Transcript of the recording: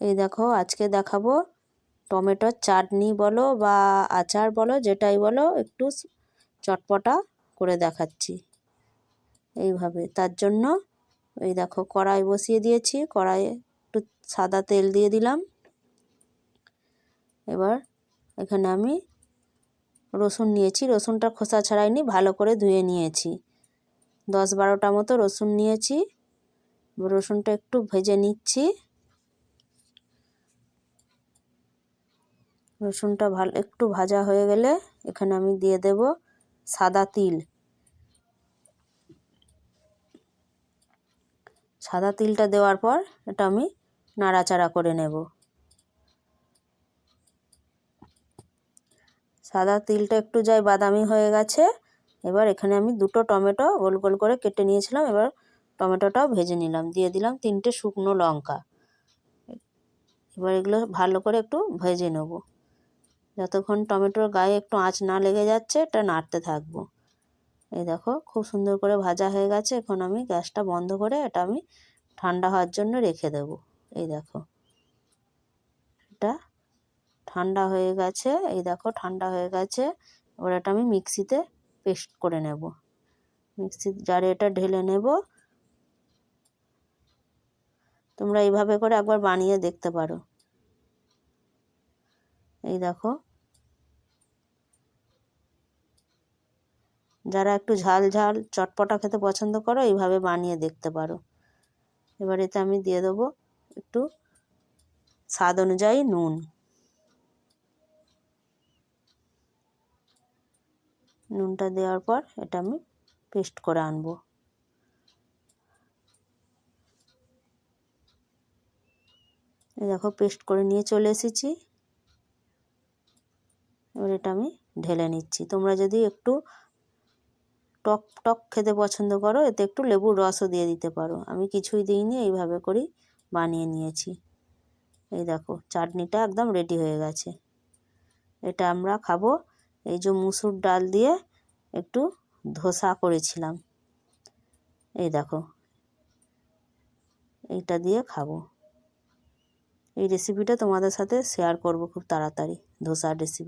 এই দেখো আজকে দেখাবো টমেটোর চাটনি বলো বা আচার বলো, যেটাই বলো, একটু চটপটা করে দেখাচ্ছি এইভাবে। তার জন্য এই দেখো কড়াই বসিয়ে দিয়েছি, কড়াইয়ে একটু সাদা তেল দিয়ে দিলাম। এবার এখানে আমি রসুন নিয়েছি, রসুনটা খোসা ছাড়াইনি, ভালো করে ধুয়ে নিয়েছি। 10-12টা মতো রসুন নিয়েছি। রসুনটা একটু ভেজে নিচ্ছি। রসুনটা একটু ভাজা হয়ে গেলে এখানে আমি দিয়ে দেব সাদা তিল। সাদা তিলটা দেওয়ার পর এটা আমি নাড়াচাড়া করে নেব। সাদা তিলটা একটু যাই বাদামি হয়ে গেছে। এবার এখানে আমি 2টো টমেটো গোল গোল করে কেটে নিয়েছিলাম, এবার টমেটোটাও ভেজে নিলাম, দিয়ে দিলাম 3টে শুকনো লঙ্কা। এবার এগুলো ভালো করে একটু ভেজে নেব, যতক্ষণ টমেটোর গায়ে একটু আঁচ না লেগে যাচ্ছে এটা নাড়তে থাকবো। এই দেখো খুব সুন্দর করে ভাজা হয়ে গেছে। এখন আমি গ্যাসটা বন্ধ করে এটা আমি ঠান্ডা হওয়ার জন্য রেখে দেব। এই দেখো এটা ঠান্ডা হয়ে গেছে। এই দেখো ঠান্ডা হয়ে গেছে। এবার এটা আমি মিক্সিতে পেস্ট করে নেব, মিক্সির জারে এটা ঢেলে নেব। তোমরা এইভাবে করে একবার বানিয়ে দেখতে পারো। এই দেখো যারা একটু ঝাল ঝাল চটপটা খেতে পছন্দ করো এইভাবে বানিয়ে দেখতে পারো। এবার এতে আমি দিয়ে দেবো একটু স্বাদ অনুযায়ী নুন। নুনটা দেওয়ার পর এটা আমি পেস্ট করে আনবো। এই দেখো পেস্ট করে নিয়ে চলে এসেছি। এবার এটা আমি ঢেলে নিচ্ছি। তোমরা যদি একটু টক টক খেতে পছন্দ করো এতে একটু লেবুর রসও দিয়ে দিতে পারো। আমি কিছুই দিইনি, এইভাবে করেই বানিয়ে নিয়েছি। এই দেখো চাটনিটা একদম রেডি হয়ে গেছে। এটা আমরা খাবো এই যে মুসুর ডাল দিয়ে একটু ধোসা করেছিলাম, এই দেখো এইটা দিয়ে খাবো। এই রেসিপিটা তোমাদের সাথে শেয়ার করব খুব তাড়াতাড়ি, ধোসার রেসিপি।